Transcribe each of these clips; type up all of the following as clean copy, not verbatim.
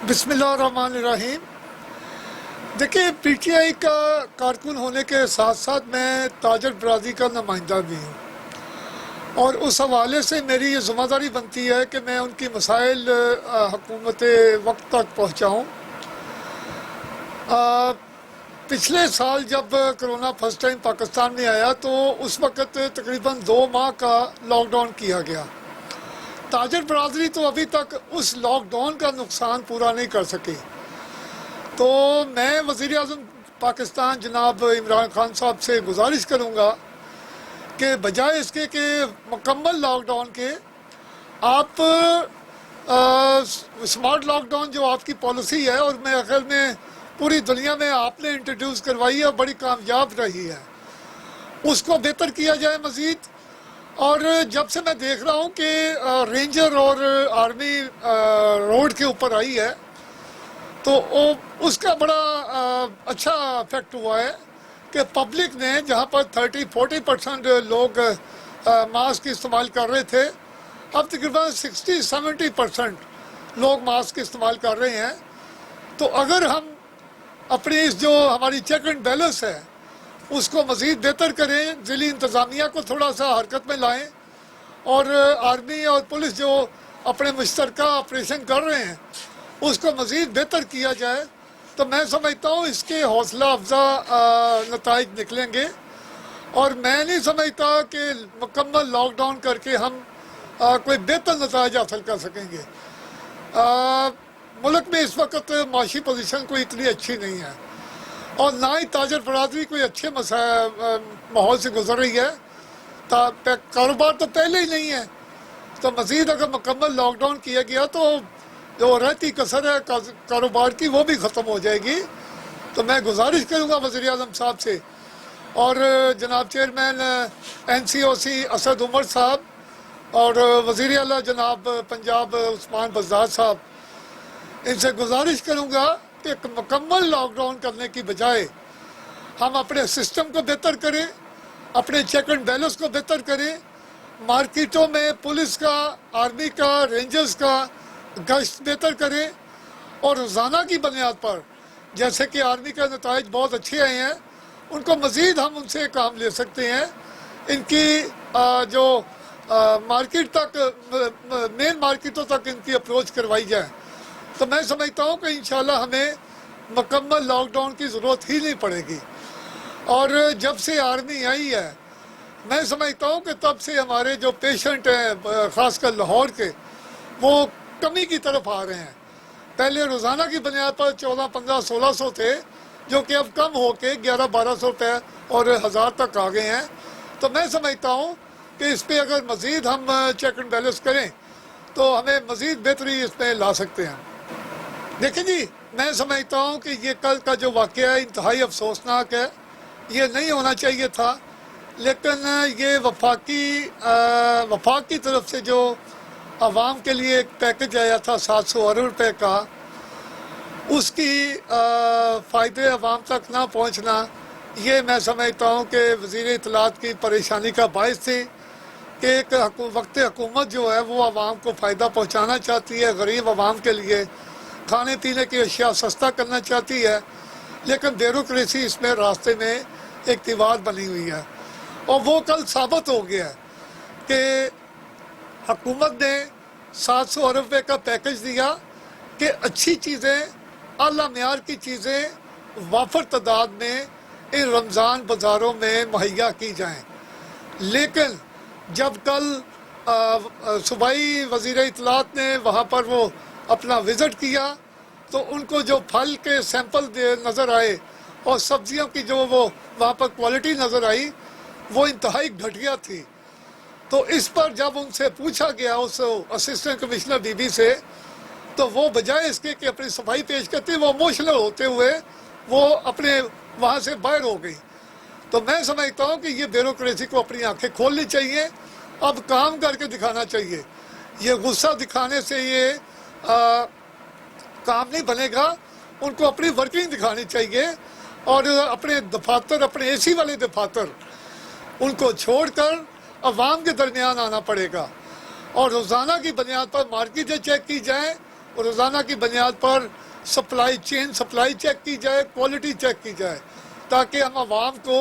बिस्मिल्लाहिर्रहमानिर्रहीम। देखिए, पीटीआई का कारकुन होने के साथ साथ मैं ताजर बरादरी का नुमाइंदा भी हूँ और उस हवाले से मेरी ये ज़िम्मेदारी बनती है कि मैं उनकी मसाइल हुकूमत वक्त तक पहुँचाऊँ। पिछले साल जब कोरोना फर्स्ट टाइम पाकिस्तान में आया तो उस वक़्त तकरीबन 2 माह का लॉकडाउन किया गया। ताजर बरादरी तो अभी तक उस लॉकडाउन का नुकसान पूरा नहीं कर सकी। तो मैं वज़ीर आज़म पाकिस्तान जनाब इमरान खान साहब से गुजारिश करूँगा कि बजाय इसके कि मुकम्मल लॉकडाउन के आप स्मार्ट लॉकडाउन जो आपकी पॉलिसी है और मेरे ख्याल में पूरी दुनिया में आपने इंट्रोड्यूस करवाई है और बड़ी कामयाब रही है, उसको बेहतर किया जाए मज़ीद। और जब से मैं देख रहा हूँ कि रेंजर और आर्मी रोड के ऊपर आई है तो उसका बड़ा अच्छा इफेक्ट हुआ है कि पब्लिक ने जहाँ पर 30-40% लोग मास्क इस्तेमाल कर रहे थे, अब तकरीबन 60-70% लोग मास्क इस्तेमाल कर रहे हैं। तो अगर हम अपनी इस जो हमारी चेक एंड बैलेंस है उसको मज़ीद बेहतर करें, ज़िली इंतज़ामिया को थोड़ा सा हरकत में लाएं और आर्मी और पुलिस जो अपने मुश्तरका ऑपरेशन कर रहे हैं उसको मज़ीद बेहतर किया जाए, तो मैं समझता हूँ इसके हौसला अफजा नताइज निकलेंगे। और मैं नहीं समझता कि मुकम्मल लॉकडाउन करके हम कोई बेहतर नताइज हासिल कर सकेंगे। मुल्क में इस वक्त माशी पोजीशन कोई इतनी अच्छी नहीं है और ना ही ताजर बरादरी कोई अच्छे माहौल से गुजर रही है। कारोबार तो पहले ही नहीं है, तो मज़ीद अगर मुकम्मल लॉकडाउन किया गया तो जो रहती कसर है कारोबार की वो भी ख़त्म हो जाएगी। तो मैं गुजारिश करूँगा वज़ीर आज़म साहब से और जनाब चेयरमैन NCOC असद उमर साहब और वज़ीर आला जनाब पंजाब उस्मान बज़दार साहब, इनसे गुजारिश करूँगा कि एक मुकम्मल लॉकडाउन करने की बजाय हम अपने सिस्टम को बेहतर करें, अपने चेक एंड बैलेंस को बेहतर करें, मार्केटों में पुलिस का, आर्मी का, रेंजर्स का गश्त बेहतर करें और रोज़ाना की बुनियाद पर जैसे कि आर्मी का नताइज बहुत अच्छे आए हैं उनको मज़ीद हम उनसे काम ले सकते हैं। इनकी जो मार्केट तक मेन मार्केटों तक इनकी अप्रोच करवाई जाए तो मैं समझता हूँ कि इंशाल्लाह हमें मुकम्मल लॉकडाउन की ज़रूरत ही नहीं पड़ेगी। और जब से आर्मी आई है मैं समझता हूँ कि तब से हमारे जो पेशेंट हैं ख़ासकर लाहौर के वो कमी की तरफ आ रहे हैं। पहले रोज़ाना की बुनियाद पर 14, 15, 1600 थे जो कि अब कम हो के 1100-1200 रुपये और 1000 तक आ गए हैं। तो मैं समझता हूँ कि इस पर अगर मज़ीद हम चेक एंड बैलेंस करें तो हमें मज़ीद बेहतरी इसमें ला सकते हैं। देखिए जी, मैं समझता हूँ कि ये कल का जो वाक़या है इंतहाई अफसोसनाक है, ये नहीं होना चाहिए था, लेकिन ये वफाक की तरफ से जो आवाम के लिए एक पैकेज आया था 700 अरब रुपये का, उसकी फ़ायदे आवाम तक ना पहुँचना, ये मैं समझता हूँ कि वज़ीर इत्तलात की परेशानी का बायस थी कि एक वक्त हुकूमत जो है वो आवाम को फ़ायदा पहुँचाना चाहती है, गरीब आवाम के लिए खाने पीने की अशिया सस्ता करना चाहती है, लेकिन ब्यूरोक्रेसी इसमें रास्ते में एक दीवार बनी हुई है। और वो कल साबित हो गया कि हुकूमत ने 700 अरब रुपये का पैकेज दिया कि अच्छी चीज़ें, आला मेयार की चीज़ें वाफर तादाद में इन रमज़ान बाज़ारों में मुहैया की जाएँ। लेकिन जब कल सूबाई वज़ीर इत्तलात ने वहाँ पर वो अपना विज़िट किया तो उनको जो फल के सैंपल नज़र आए और सब्ज़ियों की जो वो वहाँ पर क्वालिटी नज़र आई वो इंतहाई घटिया थी। तो इस पर जब उनसे पूछा गया उस असिस्टेंट कमिश्नर बीबी से, तो वो बजाय इसके कि अपनी सफाई पेश करते वो इमोशनल होते हुए वो अपने वहाँ से बाहर हो गई। तो मैं समझता हूँ कि ये ब्यूरोक्रेसी को अपनी आंखें खोलनी चाहिए, अब काम करके दिखाना चाहिए। ये गुस्सा दिखाने से ये काम नहीं बनेगा, उनको अपनी वर्किंग दिखानी चाहिए और अपने दफातर, अपने AC वाले दफातर उनको छोड़कर अवाम के दरमियान आना पड़ेगा और रोज़ाना की बुनियाद पर मार्केटें चेक की जाएँ روزانہ کی بنیاد پر سپلائی چیک کی جائے، کوالٹی چیک کی جائے، تاکہ ہم عوام کو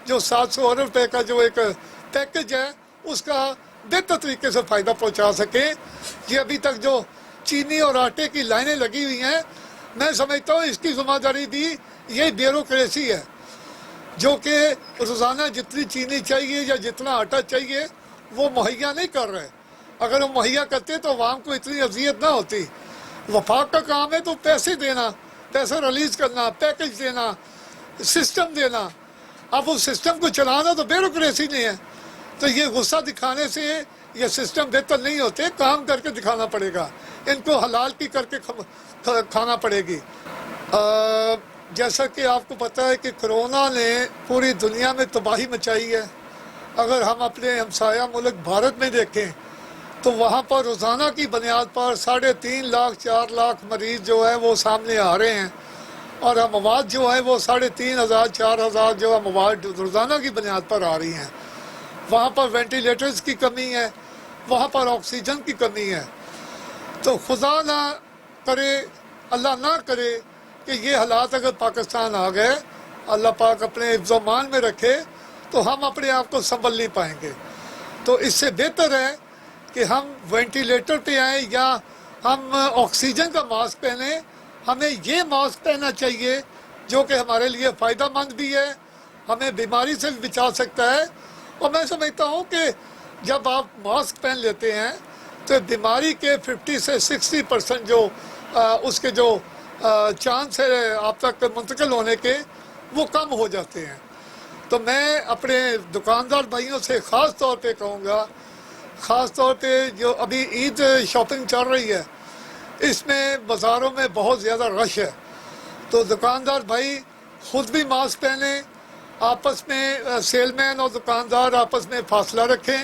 جو 700 ارب روپے کا جو ایک پیکج ہے اس کا بہتر طریقے سے فائدہ پہنچا سکیں۔ یہ ابھی تک جو چینی اور آٹے کی لائنیں لگی ہوئی ہیں، میں سمجھتا ہوں اس کی ذمہ داری بھی یہی بیوروکریسی ہے، جو کہ روزانہ جتنی چینی چاہیے یا جتنا آٹا چاہیے وہ مہیا نہیں کر رہے۔ اگر وہ مہیا کرتے تو عوام کو اتنی اذیت نہ ہوتی۔ وفاق کا کام ہے تو پیسے دینا، پیسے ریلیز کرنا، پیکج دینا، سسٹم دینا۔ اب اس سسٹم کو چلانا تو بیوروکریسی نہیں ہے، تو یہ غصہ دکھانے سے یہ سسٹم بہتر نہیں ہوتے، کام کر کے دکھانا پڑے گا، ان کو حلال کی کر کے کھانا پڑے گی۔ جیسا کہ آپ کو پتہ ہے کہ کرونا نے پوری دنیا میں تباہی مچائی ہے۔ اگر ہم اپنے ہمسایہ ملک بھارت میں دیکھیں تو وہاں پر روزانہ کی بنیاد پر 3.5 لاکھ 4 لاکھ مریض جو ہے وہ سامنے آ رہے ہیں، اور اموات جو ہے وہ 3,500 4,000 جو اموات روزانہ کی بنیاد پر آ رہی ہیں۔ وہاں پر وینٹیلیٹرز کی کمی ہے، وہاں پر آکسیجن کی کمی ہے۔ تو خدا نہ کرے، اللہ نہ کرے کہ یہ حالات اگر پاکستان آ گئے، اللہ پاک اپنے حفظ و امان میں رکھے، تو ہم اپنے آپ کو سنبھل نہیں پائیں گے۔ تو اس سے بہتر ہے کہ ہم وینٹیلیٹر پہ آئیں یا ہم آکسیجن کا ماسک پہنیں۔ ہمیں یہ ماسک پہننا چاہیے جو کہ ہمارے لیے فائدہ مند بھی ہے، ہمیں بیماری سے بھی بچا سکتا ہے۔ اور میں سمجھتا ہوں کہ جب آپ ماسک پہن لیتے ہیں تو بیماری کے 50 سے 60% جو اس کے جو چانس ہے آپ تک منتقل ہونے کے، وہ کم ہو جاتے ہیں۔ تو میں اپنے دکاندار بھائیوں سے خاص طور پہ کہوں گا، خاص طور پہ جو ابھی عید شاپنگ چل رہی ہے، اس میں بازاروں میں بہت زیادہ رش ہے، تو دکاندار بھائی خود بھی ماسک پہنیں، آپس میں سیل مین اور دکاندار آپس میں فاصلہ رکھیں،